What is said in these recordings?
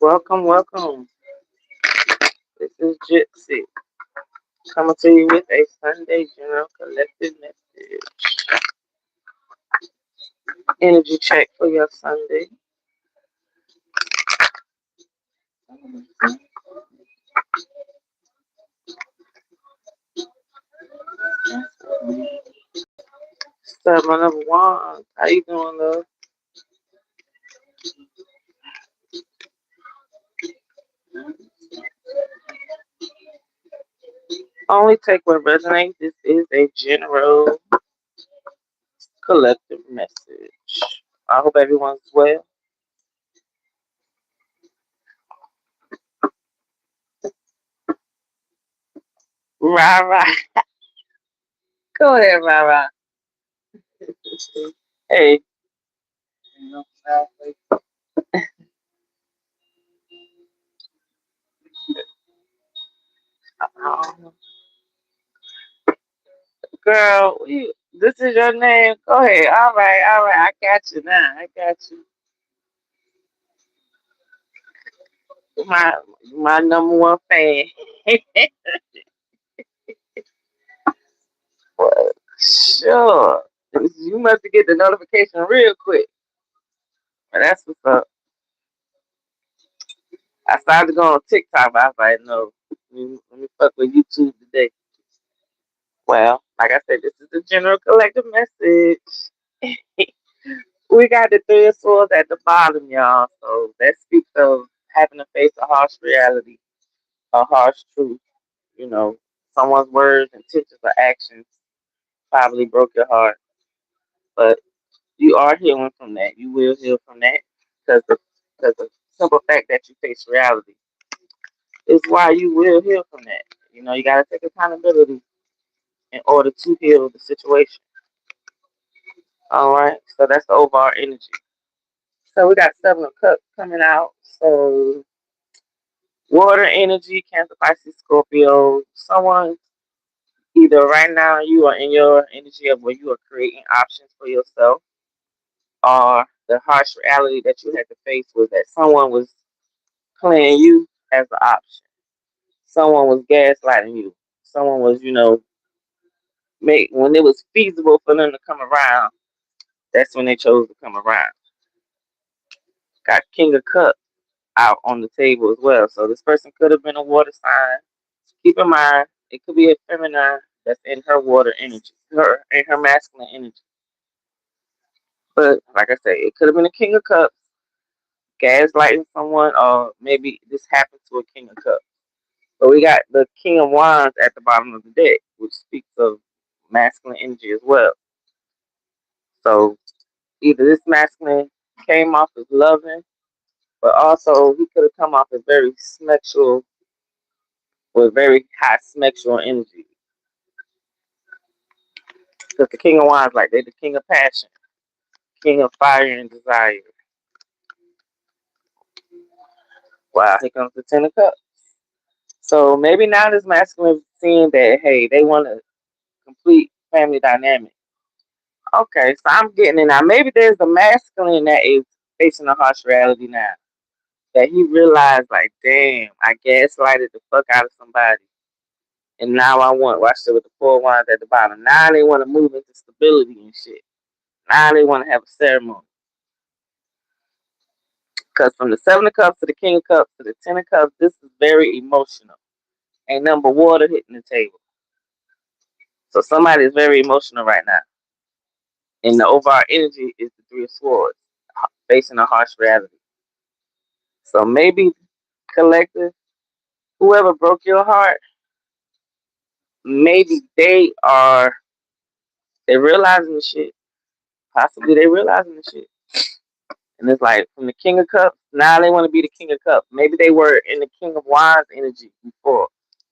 Welcome, welcome. This is Gyp-C coming to you with a Sunday General Collective Message. Energy check for your Sunday. Seven of Wands. How you doing, love? Only take what resonates. This is a general collective message. I hope everyone's well. Rah rah. Go ahead, rah rah. Hey. Um, Girl, this is your name. Go ahead. All right. I got you now. I got you. My my number one fan. Well, sure. You must get the notification real quick. But that's what's up. I started to go on TikTok, but I was like, no, let me fuck with YouTube today. Well, like I said, this is the general collective message. We got the three of swords at the bottom, y'all. So that speaks of having to face a harsh reality, a harsh truth. You know, someone's words, intentions, or actions probably broke your heart. But you are healing from that. You will heal from that because the simple fact that you face reality is why you will heal from that. You know, you got to take accountability in order to heal the situation. All right. So that's the overall energy. So we got Seven of Cups coming out. So water energy, Cancer, Pisces, Scorpio. Someone either right now you are in your energy of where you are creating options for yourself, or the harsh reality that you had to face was that someone was playing you as an option. Someone was gaslighting you. Someone was, make when it was feasible for them to come around, that's when they chose to come around. Got King of Cups out on the table as well. So this person could have been a water sign. Keep in mind, it could be a feminine that's in her water energy, her in her masculine energy. But like I say, it could have been a King of Cups gaslighting someone, or maybe this happened to a King of Cups. But we got the King of Wands at the bottom of the deck, which speaks of masculine energy as well. So either this masculine came off as loving, but also he could have come off as very sexual, with very high sexual energy. Because the King of Wands, like they're the King of Passion, King of Fire and Desire. Wow, here comes the Ten of Cups. So maybe now this masculine is seeing that, hey, they want a complete family dynamic. Okay, so I'm getting it now. Maybe there's a masculine that is facing a harsh reality now. That he realized, like, damn, I gaslighted the fuck out of somebody. And now I want, watch it with the four wands at the bottom. Now they want to move into stability and shit. Now they want to have a ceremony. Because from the Seven of Cups to the King of Cups to the Ten of Cups, this is very emotional. Ain't nothing but water hitting the table. So somebody is very emotional right now. And the overall energy is the Three of Swords, facing a harsh reality. So maybe collective, whoever broke your heart, maybe they realizing the shit. Possibly they realizing the shit. And it's like from the King of Cups, now they want to be the King of Cups. Maybe they were in the King of Wands energy before.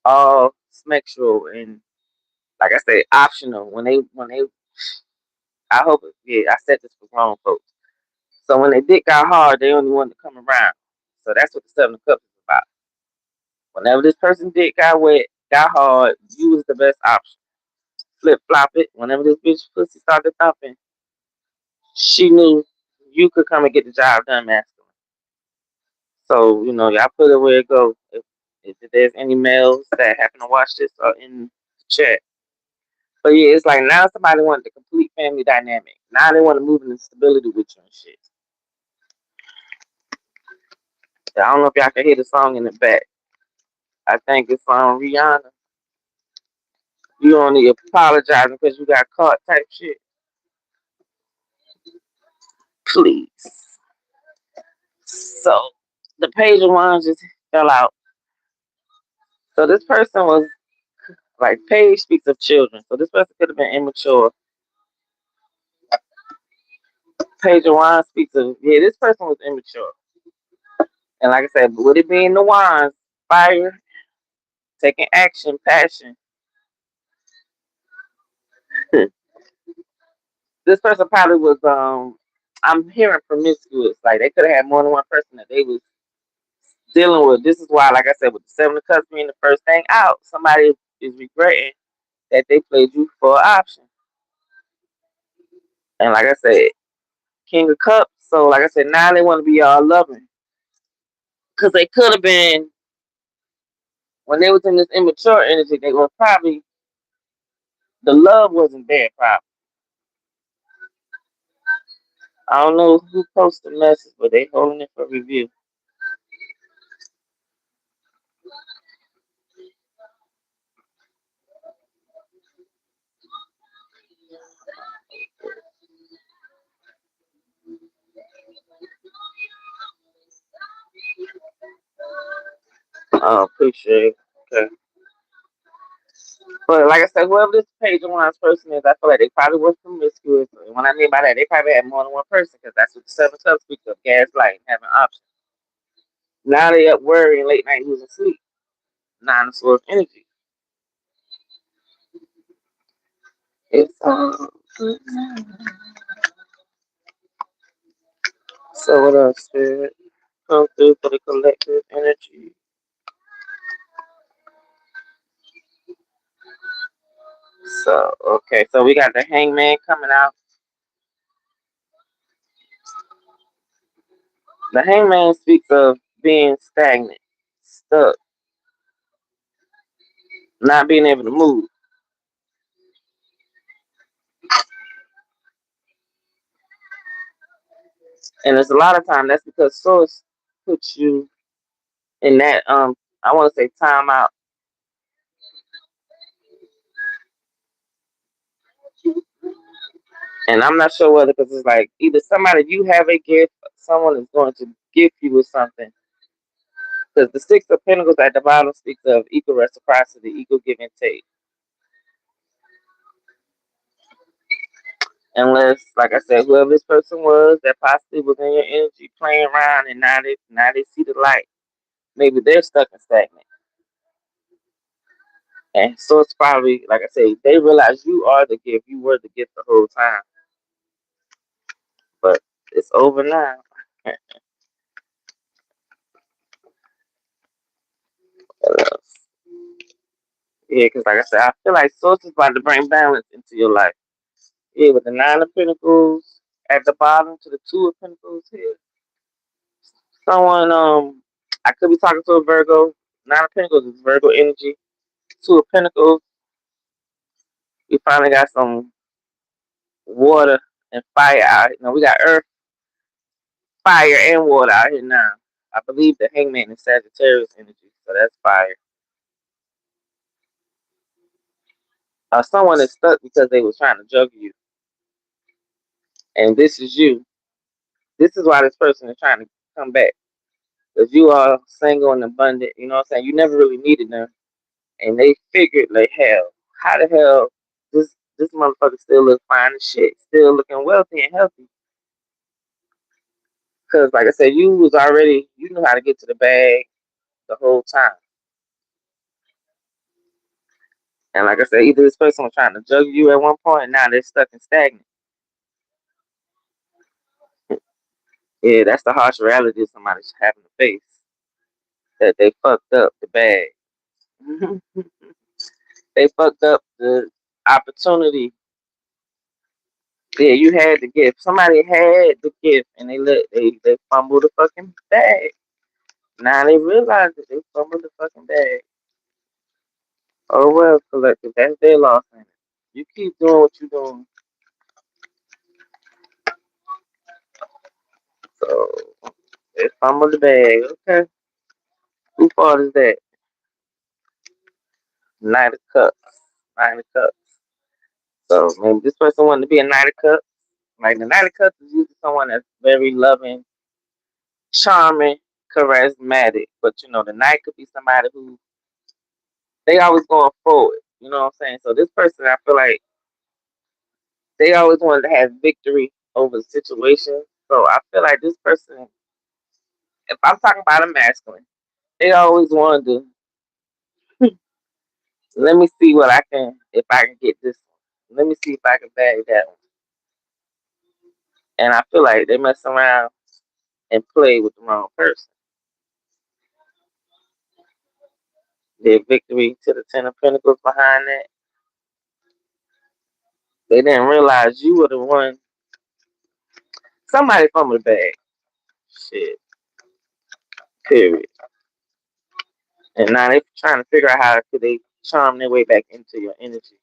All sexual and, like I say, optional. When they I hope yeah, I said this for grown folks. So when they dick got hard, they only wanted to come around. So that's what the Seven of Cups is about. Whenever this person dick got wet, got hard, you was the best option. Flip flop it. Whenever this bitch pussy started thumping, she knew you could come and get the job done, masculine. So, you know, y'all put it where it goes. If there's any males that happen to watch this in the chat. But yeah, it's like now somebody wanted the complete family dynamic. Now they want to move into stability with you and shit. I don't know if y'all can hear the song in the back. I think it's on Rihanna. You only apologizing because you got caught type shit. Please. So the page of wands just fell out. So this person was like page speaks of children. So this person could have been immature. Page of wands speaks of this person was immature. And like I said, with it being the wands, fire, taking action, passion. This person probably was I'm hearing promiscuous. Like they could have had more than one person that they was dealing with. This is why, like I said, with the seven of cups being the first thing out, somebody is regretting that they played you for an option. And like I said, King of Cups. So like I said, now they want to be all loving. Because they could have been, when they was in this immature energy, they were probably, the love wasn't there probably. I don't know who posted the message, but they holding it for review. Oh, appreciate it. Okay. But like I said, whoever this page of one's person is, I feel like they probably was promiscuous. And when I mean by that, they probably had more than one person because that's what the seven cups speak of, gaslighting, having options. Now they up worrying late night losing sleep. Nine of swords energy. It's all good now. So what else, Spirit? Come through for the collective energy. So, okay, so we got the hangman coming out. The hangman speaks of being stagnant, stuck, not being able to move. And there's a lot of time that's because source puts you in that I want to say time out. And I'm not sure whether because it's like either somebody you have a gift, someone is going to gift you with something. Because the six of pentacles at the bottom speaks of equal reciprocity, equal give and take. Unless, like I said, whoever this person was that possibly was in your energy playing around and now they see the light. Maybe they're stuck and stagnant. And so it's probably, like I say, they realize you are the gift. You were the gift the whole time. But it's over now. Yeah, because like I said, I feel like source is about to bring balance into your life. Yeah, with the nine of pentacles at the bottom to the two of pentacles here. Someone, I could be talking to a Virgo. Nine of pentacles is Virgo energy. Two of pentacles, we finally got some water and fire out. You know, we got earth, fire, and water out here now. I believe the hangman is Sagittarius energy, so that's fire. Someone is stuck because they was trying to juggle you, and this is you. This is why this person is trying to come back. Because you are single and abundant, you know what I'm saying? You never really needed them. And they figured, like, hell, how the hell this motherfucker still look fine and shit, still looking wealthy and healthy. Because, like I said, you was already, you knew how to get to the bag the whole time. And like I said, either this person was trying to juggle you at one point, and now they're stuck and stagnant. Yeah, that's the harsh reality of somebody's having to face. That they fucked up the bag. They fucked up the opportunity. Yeah, you had the gift. Somebody had the gift, and they fumbled the fucking bag. Now they realize that they fumbled the fucking bag. Oh well, collective. That's their loss, ain't it? You keep doing what you're doing. So they fumbled the bag. Okay. Who fault is that? Knight of Cups. Nine of Cups. So maybe this person wanted to be a Knight of Cups. Like the Knight of Cups is usually someone that's very loving, charming, charismatic. But you know, the Knight could be somebody who they always going forward. You know what I'm saying? So this person, I feel like they always wanted to have victory over the situation. So I feel like this person, if I'm talking about a masculine, they always wanted to let me see what I can if I can get this one. Let me see if I can bag that one. And I feel like they mess around and play with the wrong person. Their victory to the Ten of Pentacles behind that. They didn't realize you were the one. Somebody from the bag. Shit. Period. And now they trying to figure out how could they charm their way back into your energy.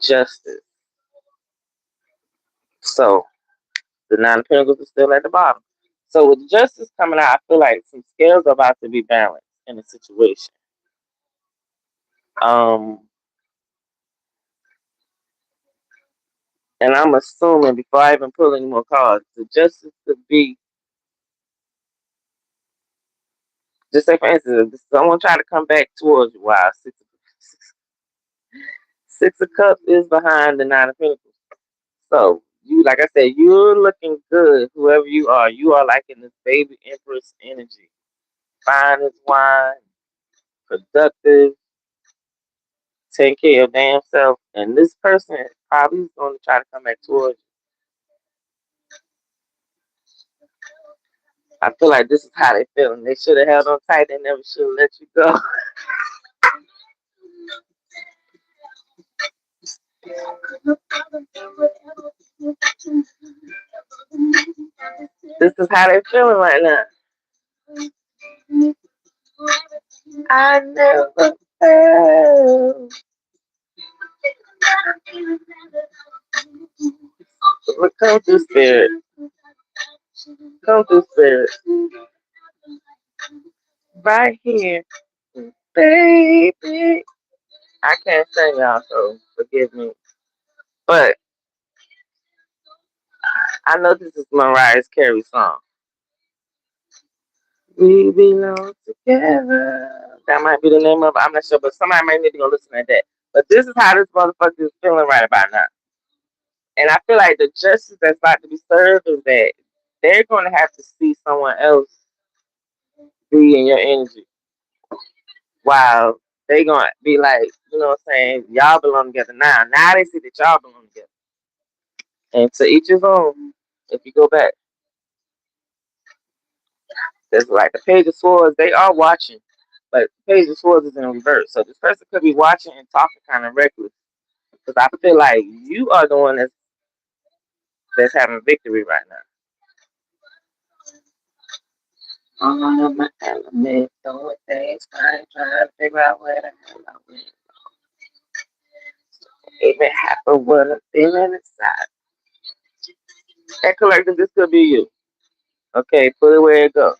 Justice. So the Nine of Pentacles is still at the bottom. So with justice coming out, I feel like some scales are about to be balanced in the situation. Um, and I'm assuming before I even pull any more cards, the justice could be just say for instance, if someone try to come back towards you, wow, six of cups is behind the Nine of Pentacles. So you, like I said, you're looking good, whoever you are. You are like in this baby empress energy, fine as wine, productive, take care of damn self. And this person probably is going to try to come back towards you. I feel like this is how they feel, and they should have held on tight. They never should have let you go. This is how they're feeling right now. I never felt. But come through spirit. Come through spirit. Right here. Baby. I can't sing y'all, so forgive me. But I know this is Mariah Carey's song. We belong together. That might be the name of it. I'm not sure, but somebody might need to go listen to that. But this is how this motherfucker is feeling right about now. And I feel like the justice that's about to be served is that they're going to have to see someone else be in your energy. While they going to be like, you know what I'm saying, y'all belong together now. Now they see that y'all belong together. And to each his own, if you go back, there's like the Page of Swords, they are watching. But the Page of Swords is in reverse. So this person could be watching and talking kind of reckless. Because I feel like you are the one that's having victory right now. All of my elements, doing things, trying to figure out where the hell I went. Even happen what I'm feeling inside. That collective, this could be you. Okay, put it where it goes.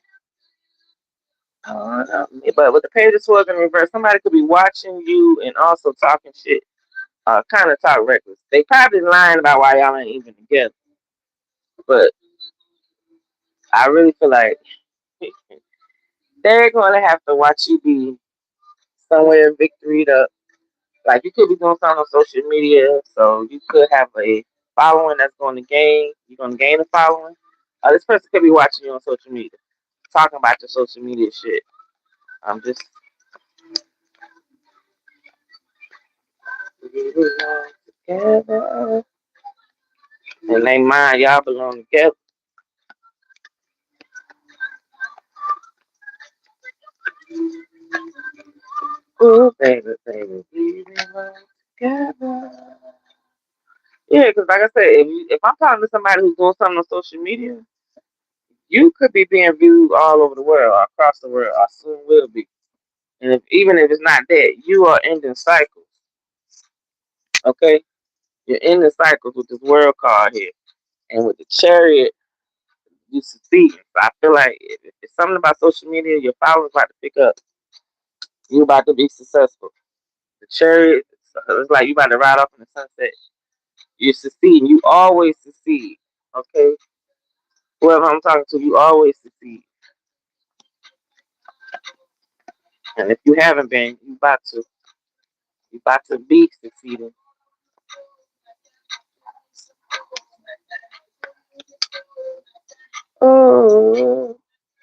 But with the Page of Swords in reverse, somebody could be watching you and also talking shit. Kind of talk reckless. They probably lying about why y'all ain't even together. But I really feel like they're going to have to watch you be somewhere victoried up. Like you could be doing something on social media, so you could have a following that's going to gain. You're going to gain a following. This person could be watching you on social media, talking about your social media shit. I'm just together, and they mind y'all belong together. Ooh, baby, baby, we belong together. Yeah, because like I said, if I'm talking to somebody who's doing something on social media, you could be being viewed all over the world, or across the world, or soon will be. And even if it's not that, you are ending cycles. Okay, you're ending cycles with this world card here, and with the chariot, you succeed. So I feel like it's something about social media. Your followers about to pick up. You about to be successful. The chariot, it's like you about to ride off in the sunset. You're succeeding. You always succeed. Okay, whoever I'm talking to, you always succeed. And if you haven't been, you about to. You about to be succeeding. Oh,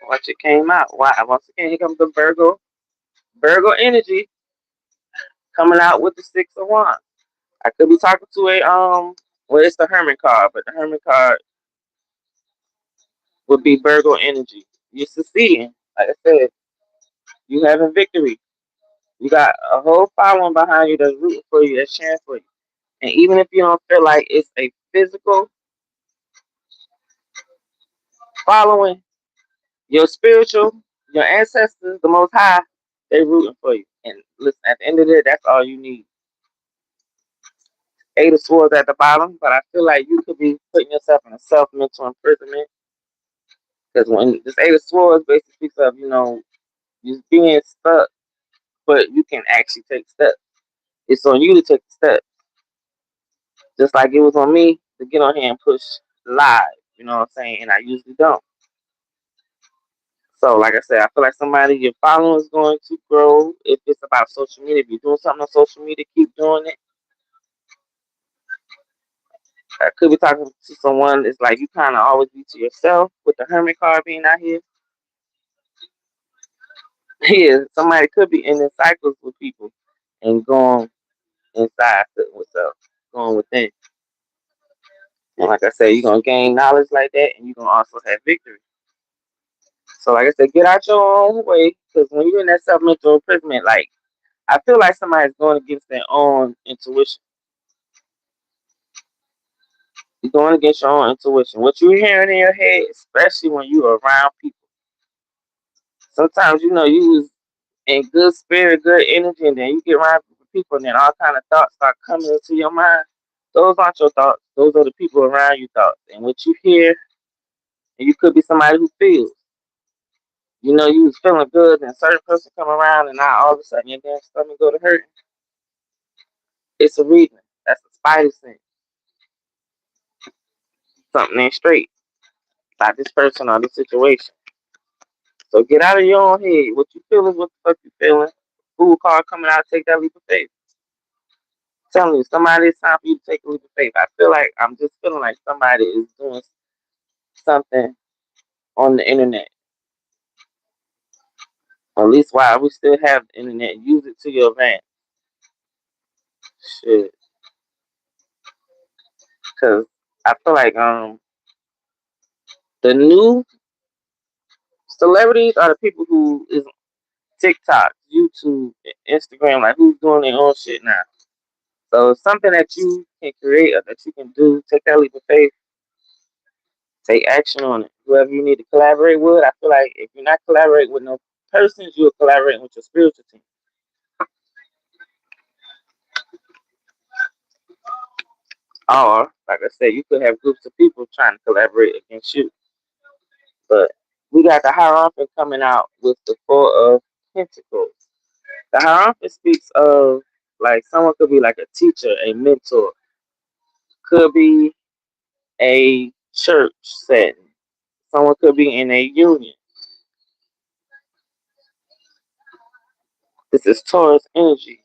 watch it came out. Why? Once again, here comes the Virgo energy coming out with the Six of Wands. I could be talking to well, it's the Hermit card, but the Hermit card would be Virgo energy. You're succeeding. Like I said, you having victory. You got a whole following behind you that's rooting for you, that's cheering for you. And even if you don't feel like it's a physical following, your spiritual, your ancestors, the Most High, they rooting for you. And listen, at the end of the day, that's all you need. Eight of Swords at the bottom, but I feel like you could be putting yourself in a self-mental imprisonment. Because when this Eight of Swords basically speaks of, you being stuck, but you can actually take steps. It's on you to take the steps. Just like it was on me to get on here and push live, you know what I'm saying? And I usually don't. So, like I said, I feel like somebody, your following is going to grow if it's about social media. If you're doing something on social media, keep doing it. I could be talking to someone. It's like you kind of always be to yourself with the Hermit card being out here. Yeah, somebody could be ending cycles with people and going inside with self, going within. And like I said, you're gonna gain knowledge like that, and you're gonna also have victory. So, like I said, get out your own way, because when you're in that self-mental imprisonment, like I feel like somebody's going against their own intuition. You're going against your own intuition. What you're hearing in your head, especially when you're around people. Sometimes you was in good spirit, good energy, and then you get around people, and then all kind of thoughts start coming into your mind. Those aren't your thoughts. Those are the people around you thoughts. And what you hear, and you could be somebody who feels. You was feeling good, and a certain person come around, and now all of a sudden your damn stomach go to hurt. It's a reason. That's a spidey sense. Something ain't straight about this person or this situation. So get out of your own head. What you feel is what the fuck you feeling. Food card coming out, take that leap of faith. Telling you, somebody, it's time for you to take a leap of faith. I feel like I'm just feeling like somebody is doing something on the internet. Or at least while we still have the internet, use it to your advantage. Shit. Cause I feel like the new celebrities are the people who is TikTok, YouTube, Instagram, like who's doing their own shit now. So something that you can create or that you can do, take that leap of faith, take action on it. Whoever you need to collaborate with, I feel like if you're not collaborating with no persons, you're collaborating with your spiritual team. Or, like I said, you could have groups of people trying to collaborate against you. But we got the Hierophant coming out with the Four of Pentacles. The Hierophant speaks of like someone could be like a teacher, a mentor, could be a church setting, someone could be in a union. This is Taurus energy.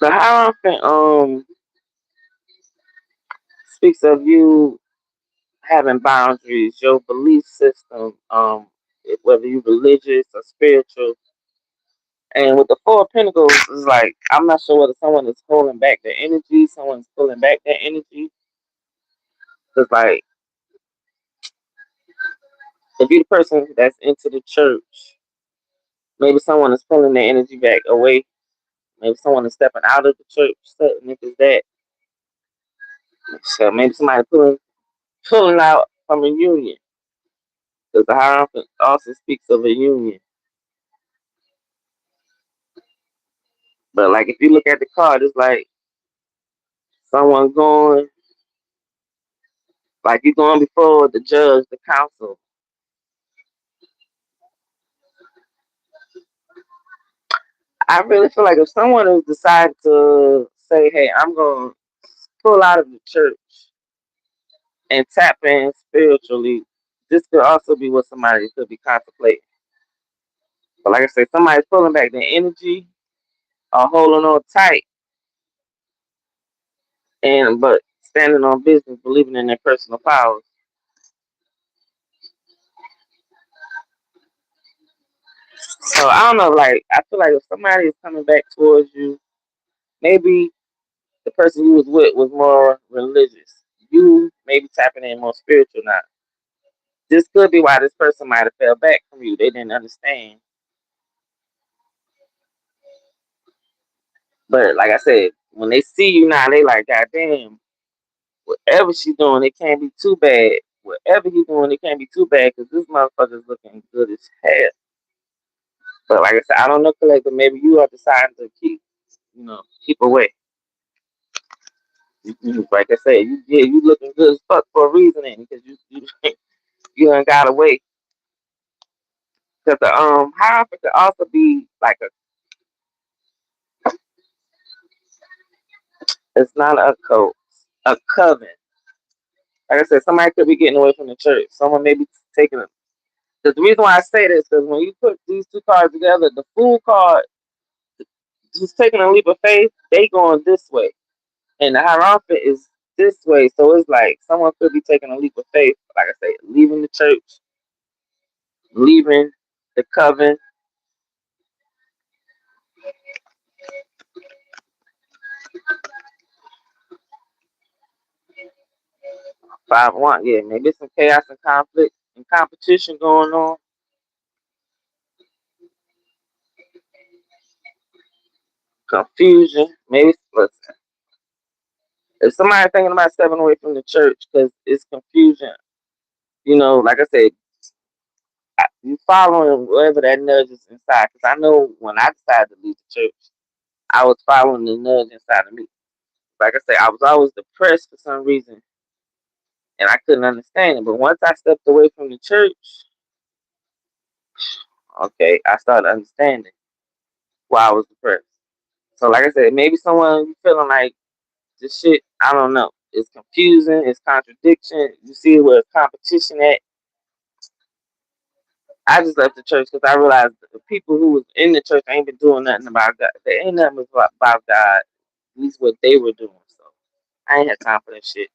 The Hierophant speaks of you having boundaries, your belief system, whether you're religious or spiritual. And with the Four of Pentacles, it's like I'm not sure whether someone is holding back their energy, someone's pulling back their energy. It's like If you're the person that's into the church, maybe someone is pulling their energy back away. Maybe someone is stepping out of the church. Certain if it's that. So maybe somebody pulling out from a union. Because the Hierophant also speaks of a union. But like if you look at the card, it's like someone going, like you're going before the judge, the council. I really feel like if someone has decided to say, "Hey, I'm going to pull out of the church and tap in spiritually," this could also be what somebody could be contemplating. But like I said, somebody's pulling back their energy or holding on tight, and but standing on business, believing in their personal powers. So I don't know. Like I feel like if somebody is coming back towards you, maybe the person you was with was more religious. You maybe tapping in more spiritual now. This could be why this person might have fell back from you. They didn't understand. But like I said, when they see you now, they like, God damn, whatever she's doing, it can't be too bad. Whatever he's doing, it can't be too bad because this motherfucker's looking good as hell. But like I said, I don't know, collector. Maybe you are deciding to keep away. Like I said, you looking good as fuck for a reason, because you done got away. Because the hierophant could also be like it's not a cult, a coven. Like I said, somebody could be getting away from the church. Someone may be taking them. Because the reason why I say this is when you put these two cards together, the Fool card who's taking a leap of faith, they going this way, and the Hierophant is this way. So it's like someone could be taking a leap of faith. Like I say, leaving the church, leaving the coven. 5-1, yeah, maybe some chaos and conflict and competition going on, confusion. Maybe listen, if somebody thinking about stepping away from the church because it's confusion, like I said, you following whatever that nudge is inside. Because I know when I decided to leave the church, I was following the nudge inside of me. Like I said, I was always depressed for some reason, and I couldn't understand it. But once I stepped away from the church, okay, I started understanding why I was depressed. So, like I said, maybe someone feeling like this shit, I don't know. It's confusing. It's contradiction. You see where competition at. I just left the church because I realized the people who was in the church ain't been doing nothing about God. They ain't nothing about God. At least what they were doing. So I ain't had time for that shit.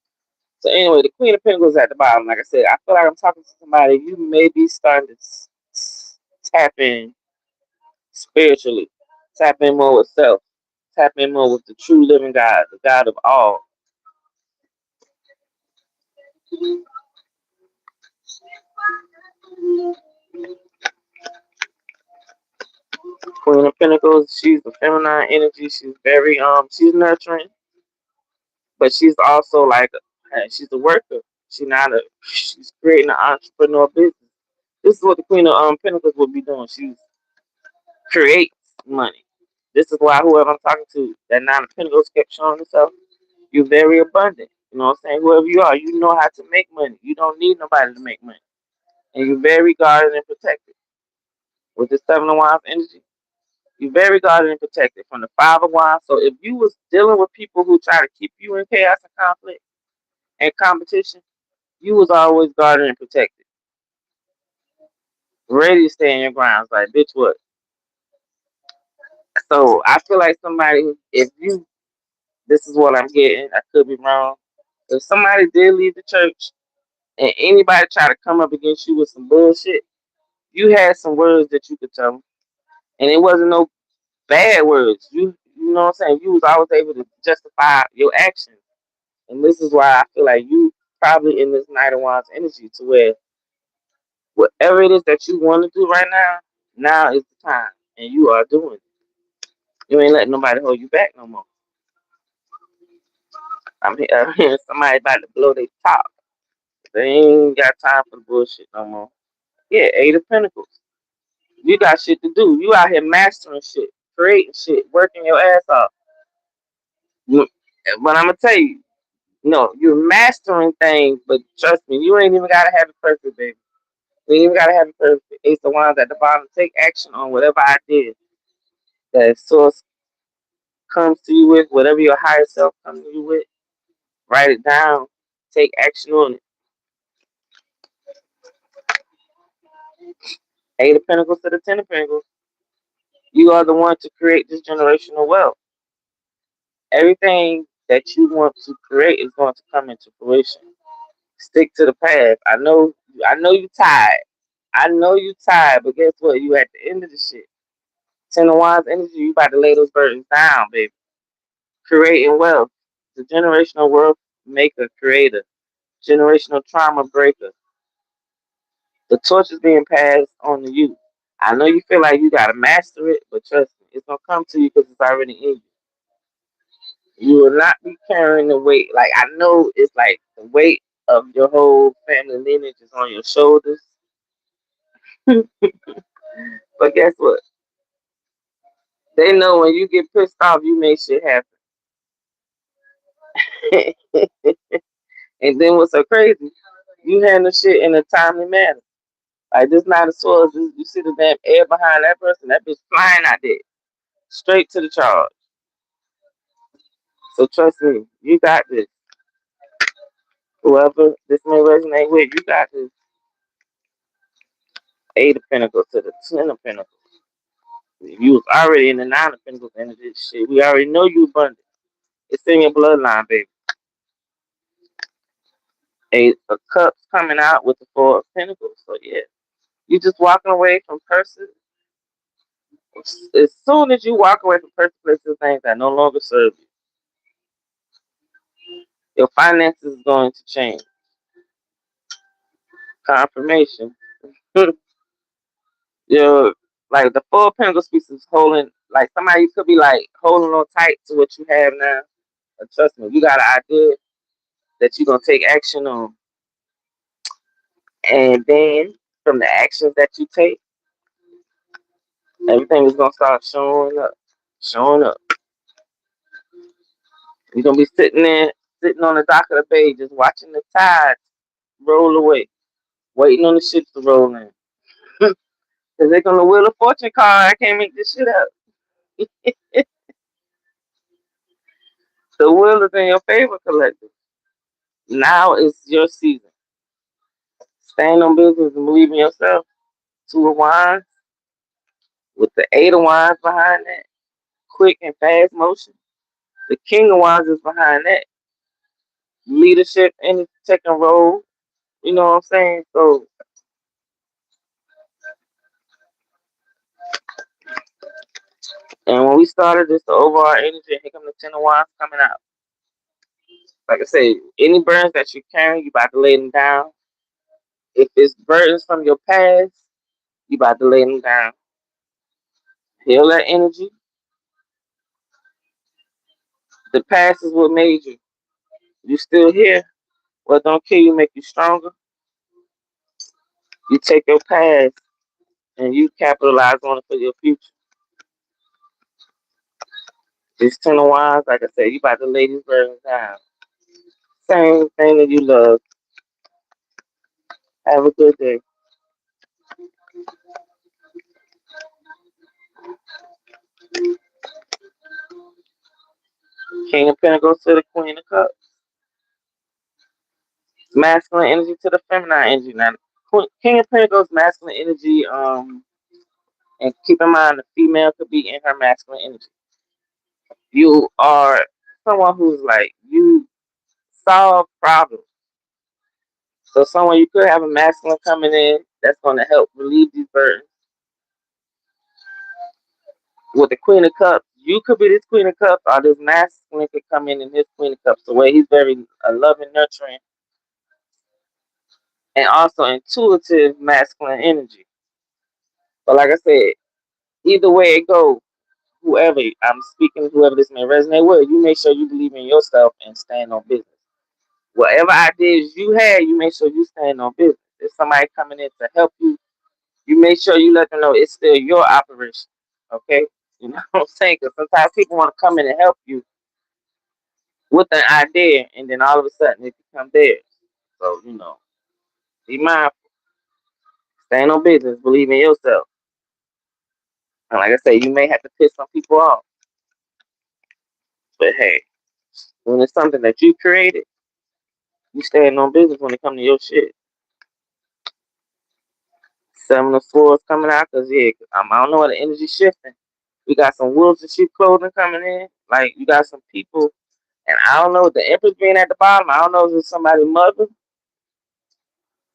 So anyway, the Queen of Pentacles at the bottom. Like I said, I feel like I'm talking to somebody. You may be starting to tap in spiritually. Tap in more with self. Tap in more with the true living God, the God of all. Queen of Pentacles, she's the feminine energy. She's very she's nurturing, but she's also like she's a worker. She's creating an entrepreneur business. This is what the Queen of Pentacles would be doing. She's creates money. This is why whoever I'm talking to, that Nine of Pentacles kept showing herself. You're very abundant. You know what I'm saying? Whoever you are, you know how to make money. You don't need nobody to make money. And you're very guarded and protected. With the Seven of Wands energy, you're very guarded and protected from the Five of Wands. So if you was dealing with people who try to keep you in chaos and conflict and competition, you was always guarded and protected. Ready to stay in your grounds. Like, bitch, what? So I feel like somebody, if you, this is what I'm getting, I could be wrong. If somebody did leave the church and anybody try to come up against you with some bullshit, you had some words that you could tell them. And it wasn't no bad words. You know what I'm saying? You was always able to justify your actions. And this is why I feel like you probably in this Knight of Wands energy to where Whatever it is that you want to do right now, now is the time, and you are doing it. You ain't letting nobody hold you back no more. I'm hearing somebody about to blow their top. They ain't got time for the bullshit no more. Yeah, Eight of Pentacles. You got shit to do. You out here mastering shit, creating shit, working your ass off. But I'm gonna tell you, no, you're mastering things, but trust me, you ain't even gotta have it perfect, baby. You ain't even gotta have it perfect. It's the ones at the bottom. Take action on whatever idea that source comes to you with, whatever your higher self comes to you with. Write it down. Take action on it. Eight of Pentacles to the Ten of Pentacles. You are the one to create this generational wealth. Everything that you want to create is going to come into fruition. Stick to the path. I know you tired. I know you tired, but guess what? You at the end of the shit. Ten of Wands energy, you about to lay those burdens down, baby. Creating wealth. The generational wealth maker, creator. Generational trauma breaker. The torch is being passed on to you. I know you feel like you gotta master it, but trust me, it's gonna come to you because it's already in you. You will not be carrying the weight. Like I know it's like the weight of your whole family lineage is on your shoulders. But guess what? They know when you get pissed off, you make shit happen. And then what's so crazy? You handle shit in a timely manner. Like this not a sword. You see the damn air behind that person. That bitch flying out there, straight to the charge. So trust me, you got this. Whoever this may resonate with, you got this. Eight of Pentacles to the Ten of Pentacles. If you was already in the Nine of Pentacles energy, shit, we already know you abundant. It's in your bloodline, baby. Eight of Cups coming out with the Four of Pentacles. So yeah, you just walking away from person. As soon as you walk away from person, places, things that no longer serve you, your finances is going to change. Confirmation. You're like the Four of Pentacles piece is holding, like somebody could be like holding on tight to what you have now. But trust me, you got an idea that you're gonna take action on, and then from the actions that you take, everything is gonna start showing up, showing up. You're gonna be sitting there, sitting on the dock of the bay, just watching the tide roll away, waiting on the ships to roll in. Cause they're gonna wheel a fortune card. I can't make this shit up. The wheel is in your favor, collective. Now is your season. Stand on business and believe in yourself. Two of Wands with the Eight of Wands behind that. Quick and fast motion. The King of Wands is behind that. Leadership in the second role. You know what I'm saying? So, and when we started this, the overall energy, here come the Ten of Wands coming out. Like I say, any burdens that you're carrying, you about to lay them down. If it's burdens from your past, you about to lay them down. Heal that energy. The past is what made you. You still here. What don't kill you make you stronger. You take your past and you capitalize on it for your future. This Ten of Wands, like I said, you about to lay these burdens down. Same thing that you love. Have a good day. King of Pentacles to the Queen of Cups. Masculine energy to the feminine energy. Now, King of Pentacles, masculine energy. And keep in mind, the female could be in her masculine energy. You are someone who's like you solve problems. So someone you could have a masculine coming in that's going to help relieve these burdens. With the Queen of Cups, you could be this Queen of Cups, or this masculine could come in and his Queen of Cups. The way he's very loving, nurturing. and also intuitive masculine energy. But like I said, either way it goes, whoever I'm speaking, whoever this may resonate with, you make sure you believe in yourself and stand on business. Whatever ideas you had, you make sure you stand on business. If somebody coming in to help you, you make sure you let them know it's still your operation. Okay? You know what I'm saying? Because sometimes people want to come in and help you with an idea, and then all of a sudden it becomes theirs. So, be mindful. Stand on business. Believe in yourself. And like I say, you may have to piss some people off. But hey, when it's something that you created, you stand on business when it comes to your shit. Seven of Swords coming out because, yeah, I don't know what the energy shifting. We got some wolves and sheep clothing coming in. Like, you got some people. And I don't know, the Empress being at the bottom, I don't know if it's somebody's mother.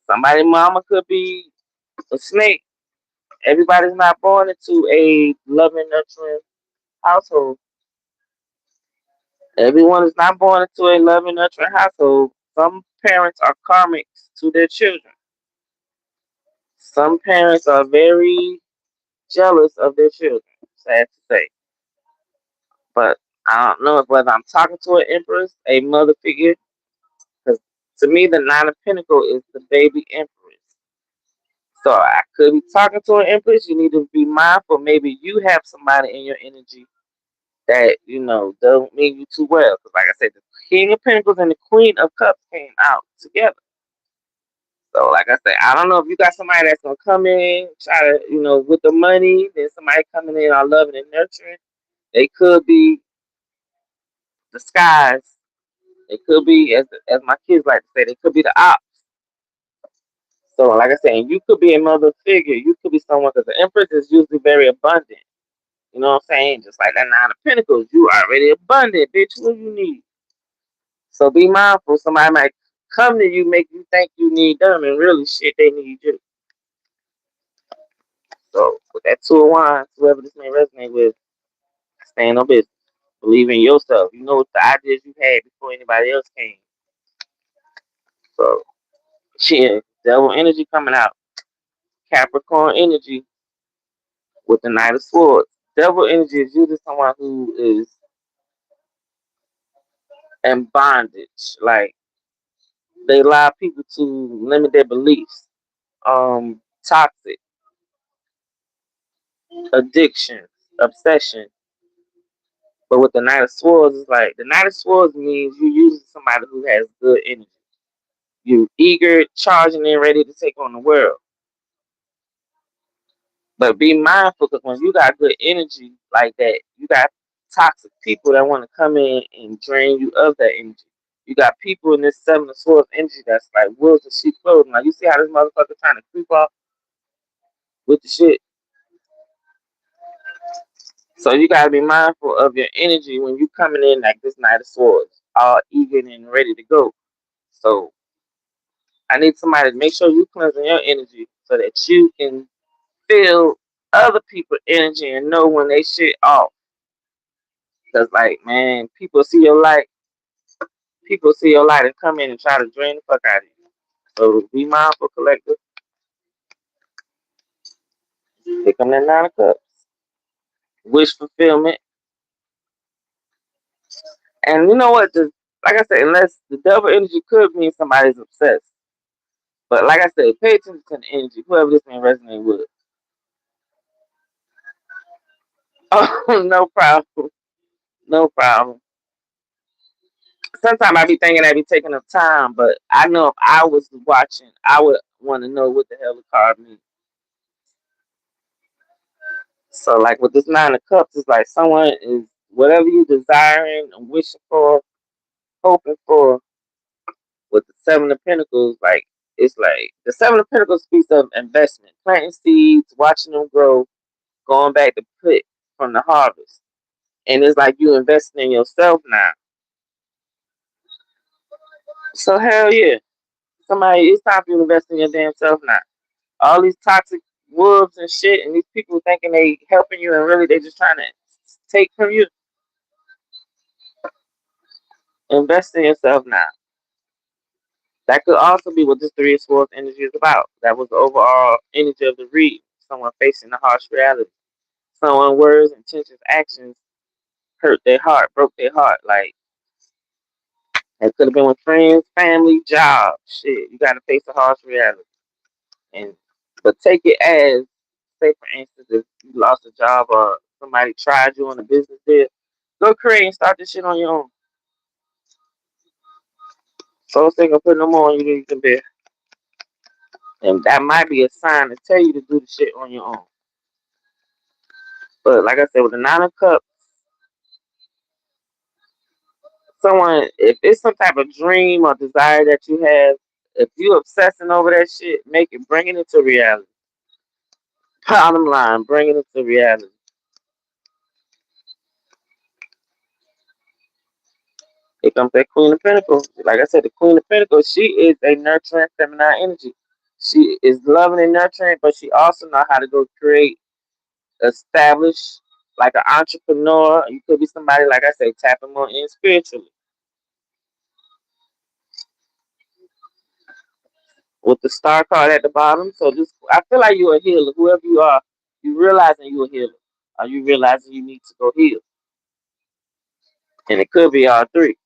Somebody's mama could be a snake. Everybody's not born into a loving, nurturing household. Everyone is not born into a loving, nurturing household. Some parents are karmics to their children. Some parents are very jealous of their children. Sad to say. But I don't know whether I'm talking to an empress, a mother figure, because to me, the Nine of Pentacles is the baby empress. So I could be talking to an empress. You need to be mindful. Maybe you have somebody in your energy that, don't mean you too well. Because like I said, the King of Pentacles and the Queen of Cups came out together. So like I said, I don't know if you got somebody that's going to come in, try to, with the money, then somebody coming in all loving and nurturing. They could be disguised. It could be, as my kids like to say, they could be the ops. So, like I said, you could be a mother figure. You could be someone, because the Empress is usually very abundant. You know what I'm saying? Just like that Nine of Pentacles, you already abundant, bitch. What do you need? So be mindful. Somebody might come to you, make you think you need them, and really, shit, they need you. So, with that Two of Wands, whoever this may resonate with, stand on business. Believe in yourself. You know what the ideas you had before anybody else came. So, shit, devil energy coming out. Capricorn energy with the Knight of Swords. Devil energy is usually someone who is in bondage. Like, they allow people to limit their beliefs. Toxic, addiction, obsession. But with the Knight of Swords, it's like the Knight of Swords means you usually somebody who has good energy. You eager, charging, and ready to take on the world. But be mindful, because when you got good energy like that, you got toxic people that want to come in and drain you of that energy. You got people in this Seven of Swords energy that's like wolves and sheep clothing. Now you see how this motherfucker trying to creep off with the shit. So you gotta be mindful of your energy when you coming in like this Knight of Swords, all eager and ready to go. So I need somebody to make sure you cleansing your energy so that you can feel other people's energy and know when they shit off. Cause like, man, people see your light and come in and try to drain the fuck out of you. So be mindful, collective. Pick them that Nine of Cups. Wish fulfillment. And you know what? Like I said, unless the devil energy could mean somebody's obsessed. But like I said, pay attention to the energy, whoever this may resonate with. Oh, no problem. No problem. Sometimes I be thinking I be taking up time, but I know if I was watching, I would want to know what the hell the card means. So like with this Nine of Cups, it's like someone is whatever you desiring and wishing for, hoping for. With the Seven of Pentacles, like it's like the Seven of Pentacles speaks of investment, planting seeds, watching them grow, going back to put from the harvest. And it's like you investing in yourself now. So hell yeah. Somebody, it's time for you to invest in your damn self now. All these toxic wolves and shit, and these people thinking they helping you, and really they just trying to take from you. Invest in yourself now. That could also be what this Three of Swords energy is about. That was the overall energy of the read. Someone facing the harsh reality. Someone words, intentions, actions hurt their heart, broke their heart. Like it could have been with friends, family, job. Shit, you gotta face the harsh reality. And but take it as, say for instance, if you lost a job or somebody tried you on a business deal, go create and start this shit on your own. So they gonna put no more on you than you can bear. And that might be a sign to tell you to do the shit on your own. But like I said, with the Nine of Cups, someone, if it's some type of dream or desire that you have, if you obsessing over that shit, make it, bring it into reality. Bottom line, bring it into reality. Here comes that Queen of Pentacles. Like I said, the Queen of Pentacles, she is a nurturing feminine energy. She is loving and nurturing, but she also know how to go create, establish, like an entrepreneur. You could be somebody, like I say, tapping more in spiritually. With the star card at the bottom. So just, I feel like you're a healer. Whoever you are, you realizing you're a healer. Or you realizing you need to go heal. And it could be all three.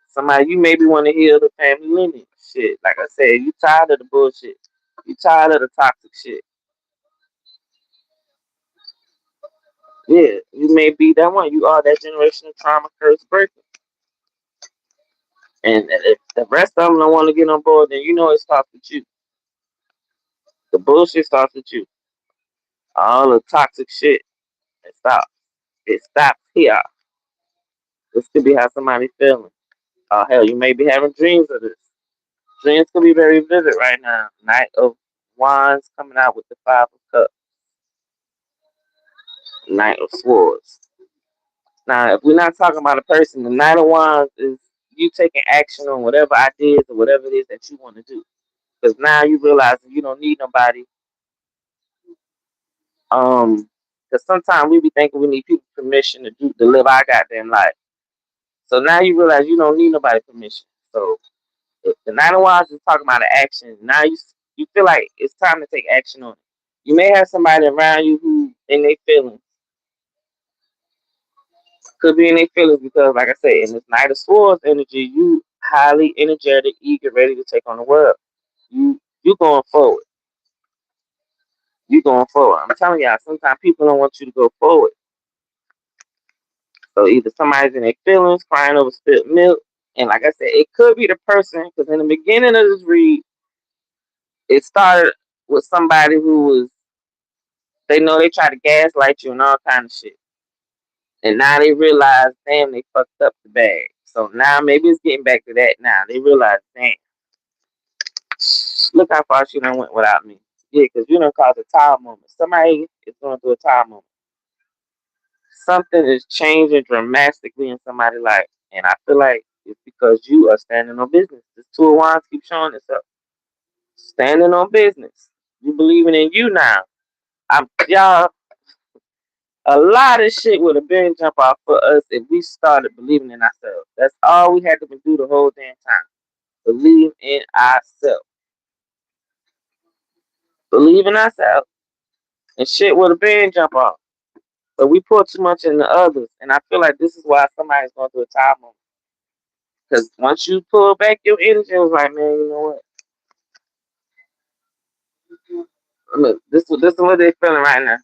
Somebody, you maybe want to heal the family lineage. Shit. Like I said, you tired of the bullshit. You tired of the toxic shit. Yeah, you may be that one. You are that generational trauma curse breaker. And if the rest of them don't want to get on board, then you know it starts with you. The bullshit starts with you. All the toxic shit. It stops. It stops here. This could be how somebody's feeling. Oh hell, you may be having dreams of this. Dreams could be very vivid right now. Knight of Wands coming out with the Five of Cups. Knight of Swords. Now, if we're not talking about a person, the Knight of Wands is you taking action on whatever ideas or whatever it is that you want to do. Because now you realize that you don't need nobody. Because sometimes we be thinking we need people's permission to live our goddamn life. So now you realize you don't need nobody's permission. So if the Nine of Wands is talking about the action. Now you feel like it's time to take action on it. You may have somebody around you who in their feelings could be in their feelings because, like I said, in this Knight of Swords energy, you highly energetic, eager, ready to take on the world. You going forward. You going forward. I'm telling y'all, sometimes people don't want you to go forward. So either somebody's in their feelings, crying over spilled milk, and like I said, it could be the person because in the beginning of this read, it started with somebody who was, they know they try to gaslight you and all kind of shit. And now they realize, damn, they fucked up the bag. So now maybe it's getting back to that now. They realize, damn, look how far she done went without me. Yeah, because you done caused a tower moment. Somebody is going through a tower moment. Something is changing dramatically in somebody's life. And I feel like it's because you are standing on business. This Two of Wands keep showing itself. Standing on business. You believing in you now. Y'all, a lot of shit would have been jump off for us if we started believing in ourselves. That's all we had to do the whole damn time. Believe in ourselves. Believe in ourselves. And shit would have been jump off. But we put too much in the others. And I feel like this is why somebody's going through a time moment. Because once you pull back your energy, it was like, man, you know what? Look, this is what they're feeling right now.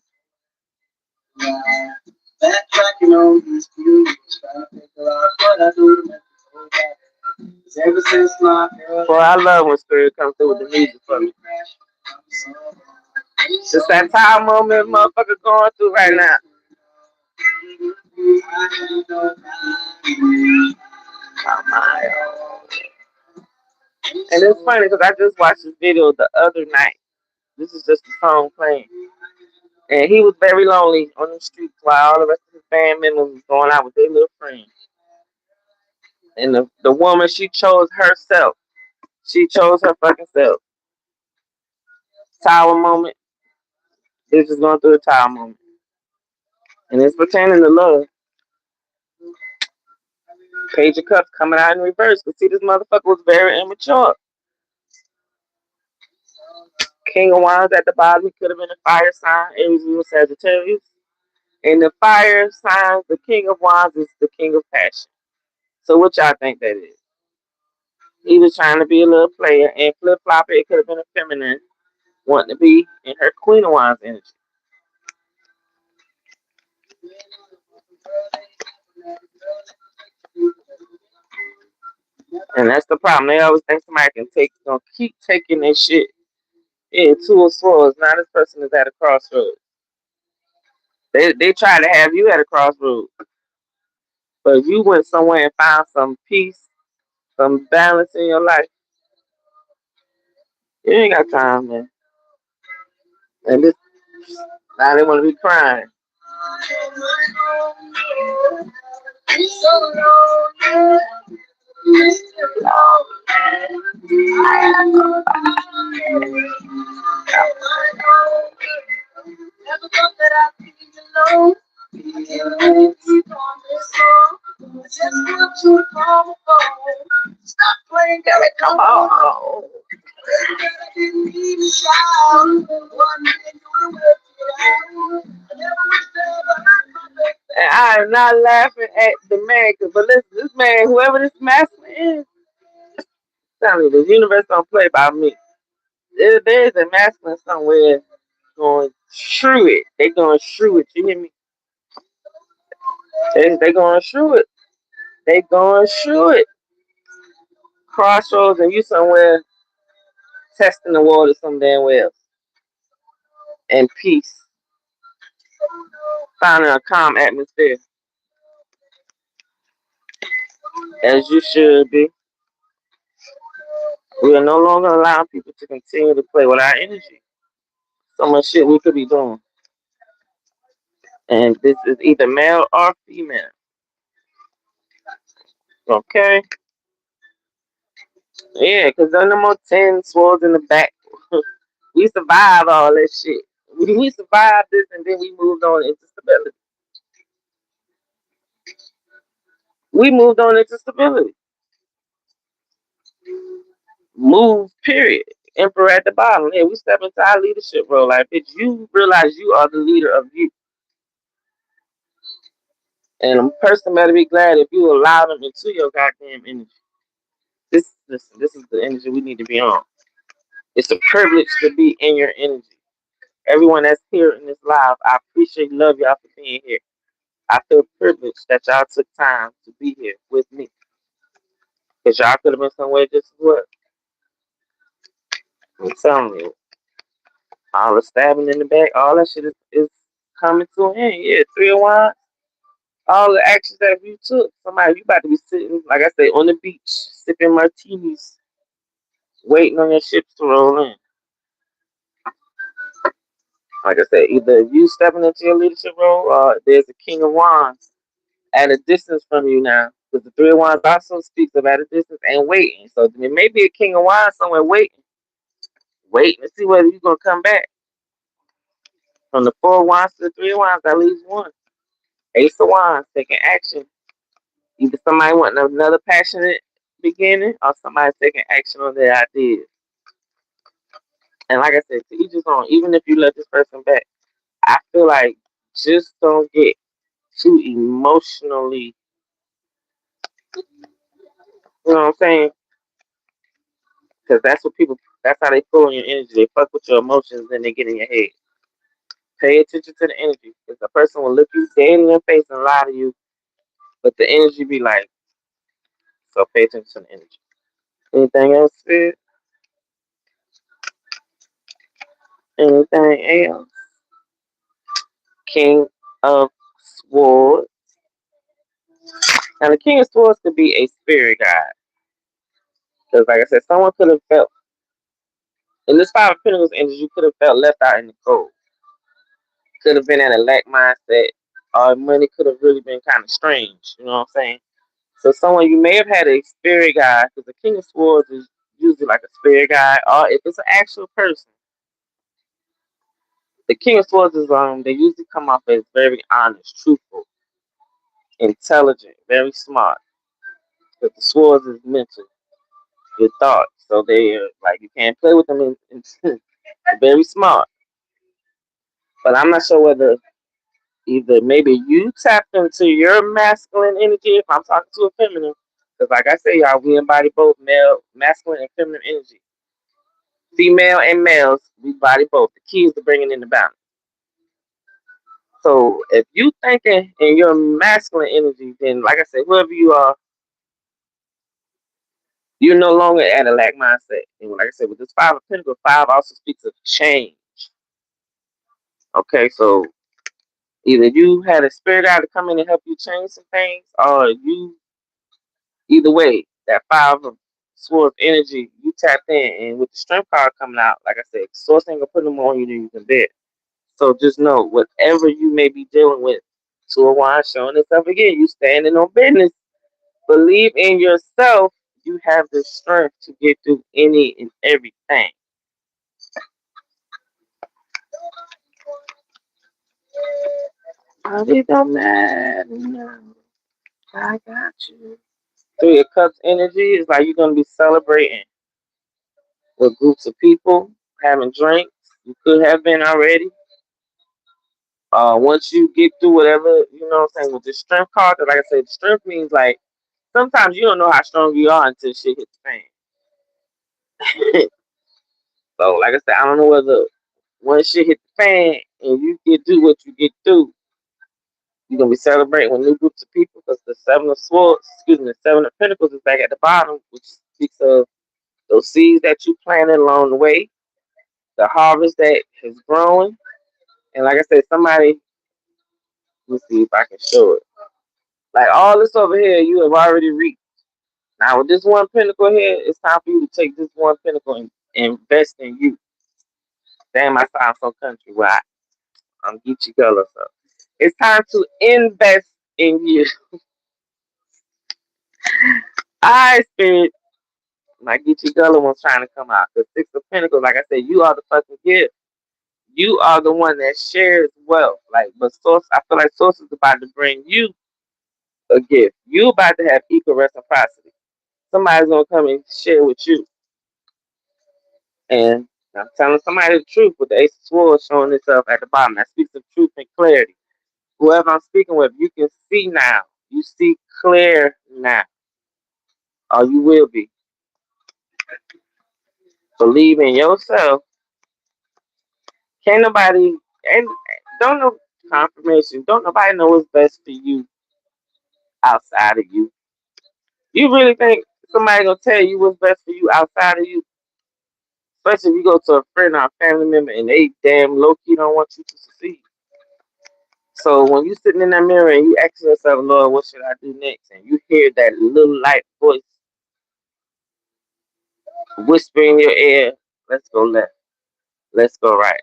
Backtracking on this view, trying to figure out what I do to make it go back. Ever since my boy, I love when Spirit comes through with the music for me. It's that time moment motherfucker going through right now. And it's funny because I just watched this video the other night. This is just the song playing. And he was very lonely on the streets while all the rest of his band members was going out with their little friends. And the woman, she chose herself. She chose her fucking self. Tower moment. It's just going through a tower moment. And it's pertaining to love. Page of Cups coming out in reverse. But see, this motherfucker was very immature. King of Wands at the bottom, he could have been a fire sign, Aries, Leo, Sagittarius. And the fire signs, the King of Wands is the King of Passion. So what y'all think that is? He was trying to be a little player, and flip flopper, it could have been a feminine wanting to be in her Queen of Wands energy. And that's the problem. They always think somebody can gonna keep taking their shit. Yeah, two of swords. Now this person is at a crossroads. They try to have you at a crossroads, but if you went somewhere and found some peace, some balance in your life, you ain't got time, man. And this now they want to be crying. Come on. And I am not laughing at the man, but listen, this man, whoever this masculine is, tell me the universe don't play by me. There's a masculine somewhere going shrew it. They going shrew it. You hear me? They going shrew it. They going shrew it. Crossroads and you somewhere testing the water some damn well. And peace. Finding a calm atmosphere. As you should be. We are no longer allowing people to continue to play with our energy. So much shit we could be doing. And this is either male or female. Okay? Yeah, because there are no more 10 swords in the back. We survived all that shit. We survived this and then we moved on into stability. We moved on into stability. Move, period. Emperor at the bottom. Yeah, we step into our leadership role. Like, bitch, you realize you are the leader of you. And a person better be glad if you allow them into your goddamn energy. This is the energy we need to be on. It's a privilege to be in your energy. Everyone that's here in this live, I appreciate, love y'all for being here. I feel privileged that y'all took time to be here with me. Because y'all could have been somewhere just as well. I'm telling you. All the stabbing in the back, all that shit is coming to an end. Yeah, 3 of Wands. All the actions that you took. Somebody, you about to be sitting, like I said, on the beach, sipping martinis, waiting on your ships to roll in. Like I said, either you stepping into your leadership role or there's a King of Wands at a distance from you now. Because the 3 of Wands also speaks of at a distance and waiting. So there may be a King of Wands somewhere waiting to see whether you're going to come back. From the 4 of Wands to the 3 of Wands, that leaves one. Ace of Wands, taking action. Either somebody wanting another passionate beginning or somebody taking action on their ideas. And like I said, to each his own, even if you let this person back, I feel like just don't get too emotionally, you know what I'm saying? Because that's how they pull on your energy. They fuck with your emotions and they get in your head. Pay attention to the energy. Because the person will look you dead in your face and lie to you, but the energy be like, so pay attention to the energy. Anything else, Sid? Anything else? King of Swords. Now, the King of Swords could be a spirit guide. Because, like I said, someone could have felt, in this Five of Pentacles energy, you could have felt left out in the cold. Could have been at a lack mindset. Or money could have really been kind of strange. You know what I'm saying? So, someone, you may have had a spirit guide. Because the King of Swords is usually like a spirit guide. Or if it's an actual person. The King of Swords is, they usually come off as very honest, truthful, intelligent, very smart. But the swords is mental, your thoughts. So they like you can't play with them very smart. But I'm not sure whether either maybe you tapped into your masculine energy if I'm talking to a feminine. Because like I say, y'all, we embody both male, masculine and feminine energy. Female and males, we body both. The key is to bring it in the balance. So if you thinking in your masculine energy, then like I said, whoever you are, you're no longer at a lack mindset. And like I said, with this five of pentacles, five also speaks of change. Okay, so either you had a spirit guide to come in and help you change some things, or you either way, that five of swords energy, you tapped in, and with the strength card coming out, like I said, source ain't gonna put them on you, then you can bet. So just know, whatever you may be dealing with, two of wands showing itself again, you standing on business. Believe in yourself. You have the strength to get through any and everything. Oh, it don't matter. No, I got you. Three of Cups energy is like you're gonna be celebrating with groups of people, having drinks. You could have been already. Once you get through whatever, you know what I'm saying, with the strength card, 'cause like I said, strength means like sometimes you don't know how strong you are until shit hits the fan. So like I said, I don't know whether once shit hit the fan and you get through what you get through, you're gonna be celebrating with new groups of people because the seven of swords, excuse me, the seven of pentacles is back at the bottom, which speaks of those seeds that you planted along the way, the harvest that is growing. And like I said, somebody, let me see if I can show it. Like all this over here, you have already reached. Now with this one pentacle here, it's time for you to take this one pentacle and invest in you. Damn, I sound so country. Why? I'm Geechee Gullah, so it's time to invest in you. I spirit, my Geechee Gullah was trying to come out. The Six of Pentacles, like I said, you are the fucking gift. You are the one that shares wealth. Like, but source, I feel like source is about to bring you a gift. You about to have equal reciprocity. Somebody's gonna come and share with you. And I'm telling somebody the truth with the Ace of Swords showing itself at the bottom. That speaks of truth and clarity. Whoever I'm speaking with, you can see now. You see clear now. Or you will be. Believe in yourself. Can't nobody, and don't know confirmation. Don't nobody know what's best for you outside of you. You really think somebody gonna tell you what's best for you outside of you? Especially if you go to a friend or a family member and they damn low key don't want you to succeed. So when you sitting in that mirror and you ask yourself, Lord, what should I do next? And you hear that little light voice whisper in your ear, let's go left, let's go right.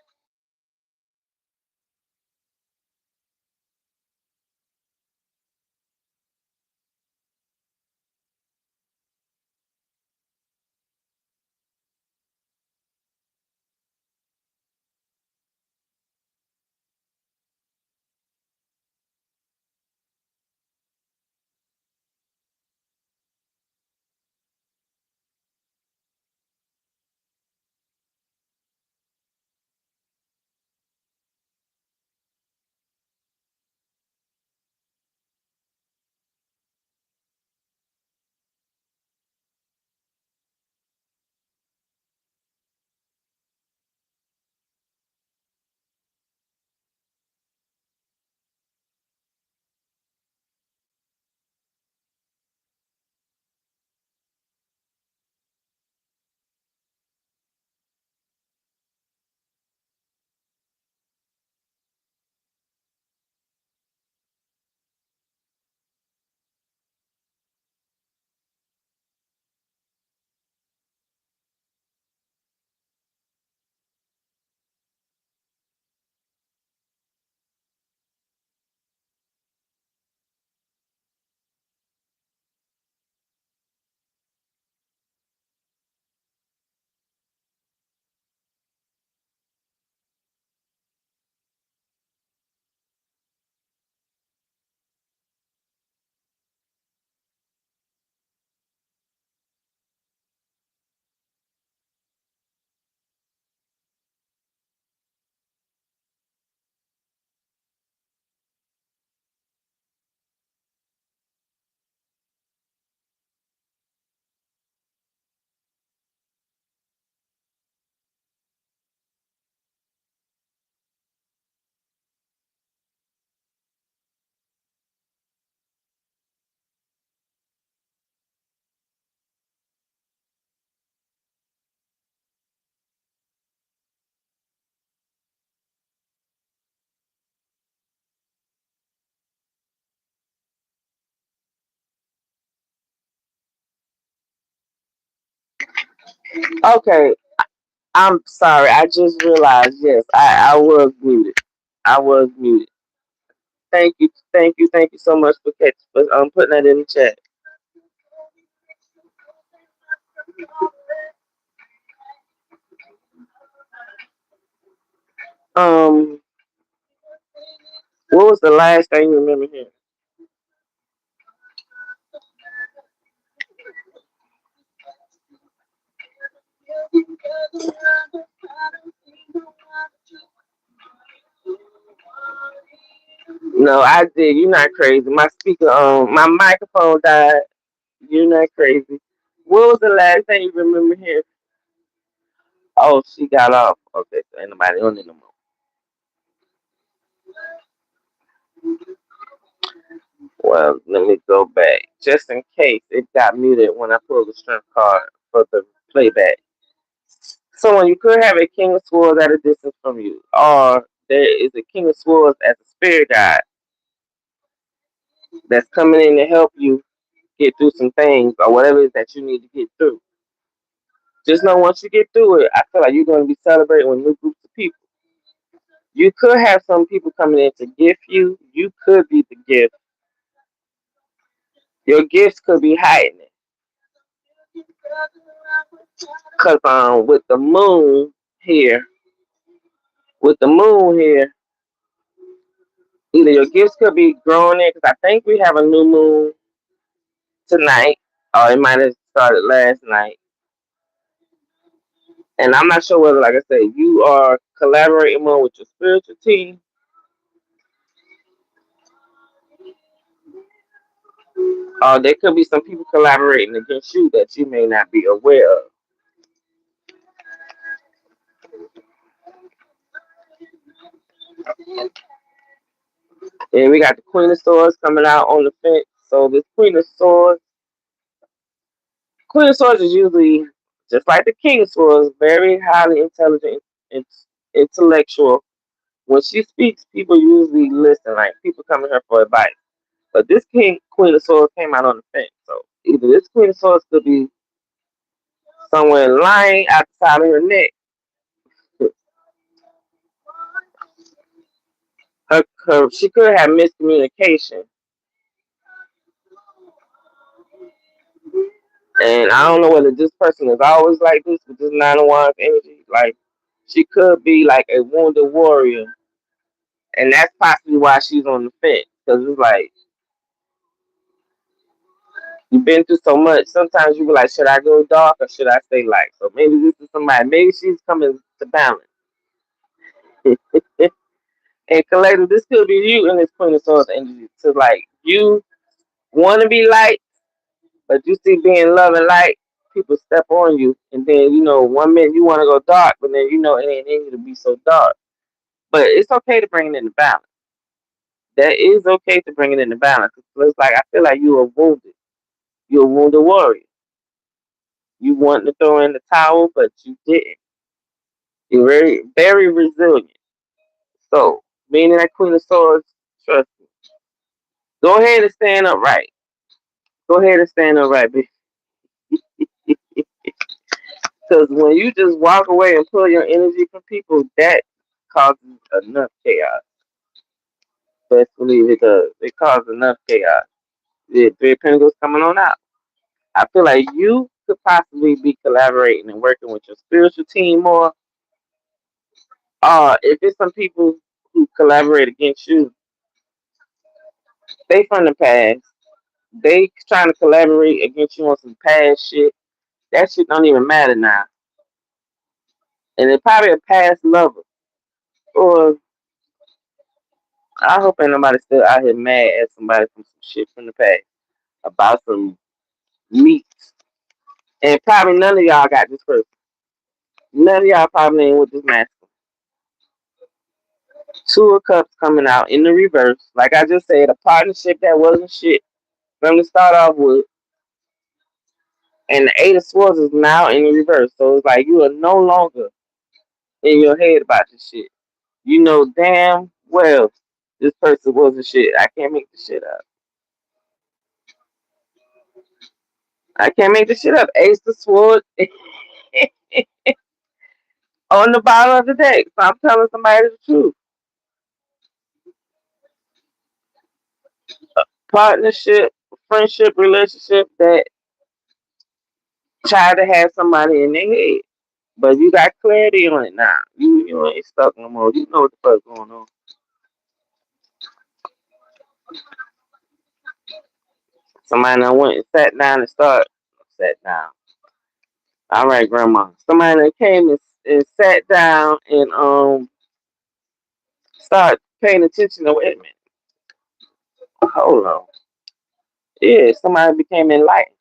Okay, I'm sorry. I just realized. Yes, I was muted. I was muted. Thank you so much for putting that in the chat. Um, what was the last thing you remember hearing? No, I did. You're not crazy. My speaker, my microphone died. You're not crazy. What was the last thing you remember hearing? Oh, she got off. Okay, so ain't nobody on it no more. Well, let me go back. Just in case it got muted when I pulled the strength card for the playback. Someone you could have a king of swords at a distance from you, or there is a king of swords as a spirit guide that's coming in to help you get through some things or whatever it is that you need to get through. Just know once you get through it, I feel like you're going to be celebrating with new groups of people. You could have some people coming in to gift you. You could be the gift. Your gifts could be hiding it. Cause here, with the moon here, either your gifts could be growing there. Cause I think we have a new moon tonight, or it might have started last night. And I'm not sure whether, like I said, you are collaborating more with your spiritual team, or there could be some people collaborating against you that you may not be aware of. And we got the Queen of Swords coming out on the fence. So this Queen of Swords is usually just like the King of Swords, very highly intelligent and intellectual. When she speaks, people usually listen. Like people come to her for advice. But this Queen of Swords came out on the fence. So either this Queen of Swords could be somewhere lying out the side of her neck. She could have miscommunication. And I don't know whether this person is always like this with this Nine of Wands energy. Like she could be like a wounded warrior, and that's possibly why she's on the fence. Because it's like you've been through so much. Sometimes you be like, should I go dark or should I stay light? So maybe this is somebody. Maybe she's coming to balance. And collective, this could be you in this Queen of Swords energy. So like you want to be light, but you see being love and light, people step on you, and then 1 minute you want to go dark, but then it ain't in you to be so dark. But it's okay to bring it into balance. That is okay to bring it into balance. It's like I feel like you are wounded. You're a wounded warrior. You wanted to throw in the towel, but you didn't. You're very, very resilient. So, meaning that Queen of Swords, trust me. Go ahead and stand upright. Go ahead and stand upright, because when you just walk away and pull your energy from people, that causes enough chaos. Best believe it does. It causes enough chaos. The Three of Pentacles coming on out. I feel like you could possibly be collaborating and working with your spiritual team more. If it's some people who collaborate against you, they from the past. They trying to collaborate against you on some past shit. That shit don't even matter now. And it's probably a past lover. Or I hope ain't nobody still out here mad at somebody from some shit from the past about some meat. And probably none of y'all got this person. None of y'all probably ain't with this master. Two of Cups coming out in the reverse. Like I just said, a partnership that wasn't shit from the start off with. And the Eight of Swords is now in the reverse. So it's like you are no longer in your head about this shit. You know damn well this person wasn't shit. I can't make this shit up. I can't make this shit up. Ace of Swords. on the bottom of the deck. So I'm telling somebody the truth. Partnership, friendship, relationship that try to have somebody in their head. But you got clarity on it now. You ain't stuck no more. You know what the fuck's going on. Somebody that went and sat down and started sat down. All right, grandma. Somebody that came and sat down and start paying attention to wait a minute. Hold on. Yeah, somebody became enlightened.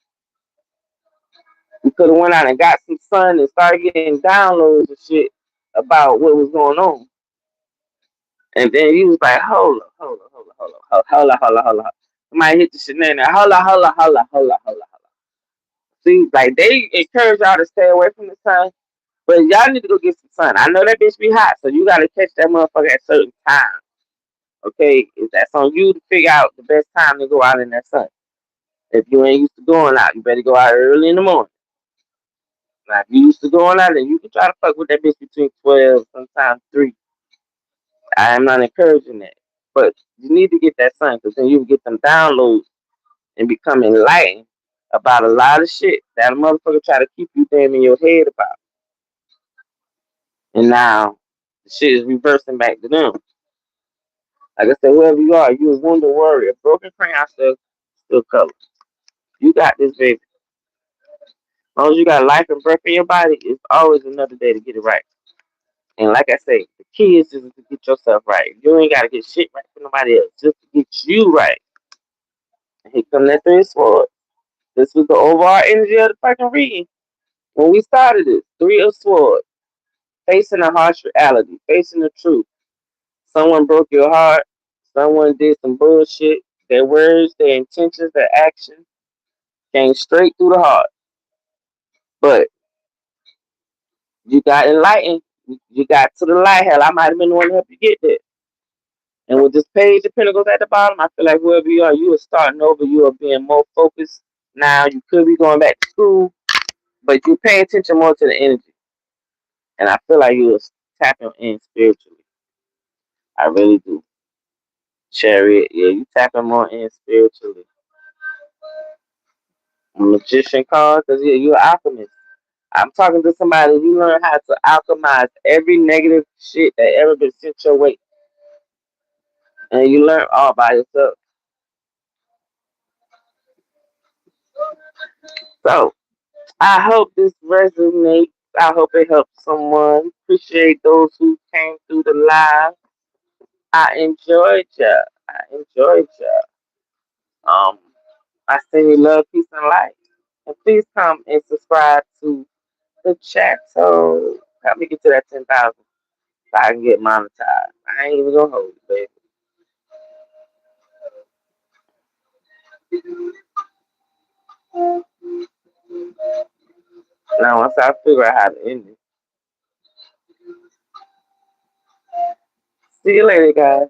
You could have went out and got some sun and started getting downloads and shit about what was going on. And then you was like, hold up. Somebody hit the shit in there. Hold up. See, like they encourage y'all to stay away from the sun, but y'all need to go get some sun. I know that bitch be hot, so you gotta catch that motherfucker at certain times. Okay, if that's on you to figure out the best time to go out in that sun. If you ain't used to going out, you better go out early in the morning. Now, if you used to going out, then you can try to fuck with that bitch between 12, sometimes 3. I am not encouraging that. But you need to get that sun because then you can get them downloads and become enlightened about a lot of shit that a motherfucker try to keep you damn in your head about. And now the shit is reversing back to them. Like I said, whoever you are, you a wounded warrior. Broken crayon still color. You got this, baby. As long as you got life and breath in your body, it's always another day to get it right. And like I say, the key is just to get yourself right. You ain't gotta get shit right for nobody else. Just to get you right. And here come that three of swords. This was the overall energy of the fucking reading. When we started it, three of swords. Facing a harsh reality. Facing the truth. Someone broke your heart. Someone did some bullshit. Their words, their intentions, their actions came straight through the heart. But you got enlightened. You got to the light. Hell, I might have been the one to help you get there. And with this page of pentacles at the bottom, I feel like whoever you are starting over. You are being more focused now. You could be going back to school, but you pay attention more to the energy. And I feel like you are tapping in spiritually. I really do. Chariot, yeah, you tapping more in spiritually. Magician card, because yeah, you're an alchemist. I'm talking to somebody who learned how to alchemize every negative shit that ever been sent your way. And you learn all by yourself. So I hope this resonates. I hope it helps someone. Appreciate those who came through the live. I enjoyed ya. I enjoyed ya. I send you love, peace, and light. And please come and subscribe to the chat. So help me get to that 10,000 so I can get monetized. I ain't even gonna hold it, baby. Now once I figure out how to end it. See you later, guys.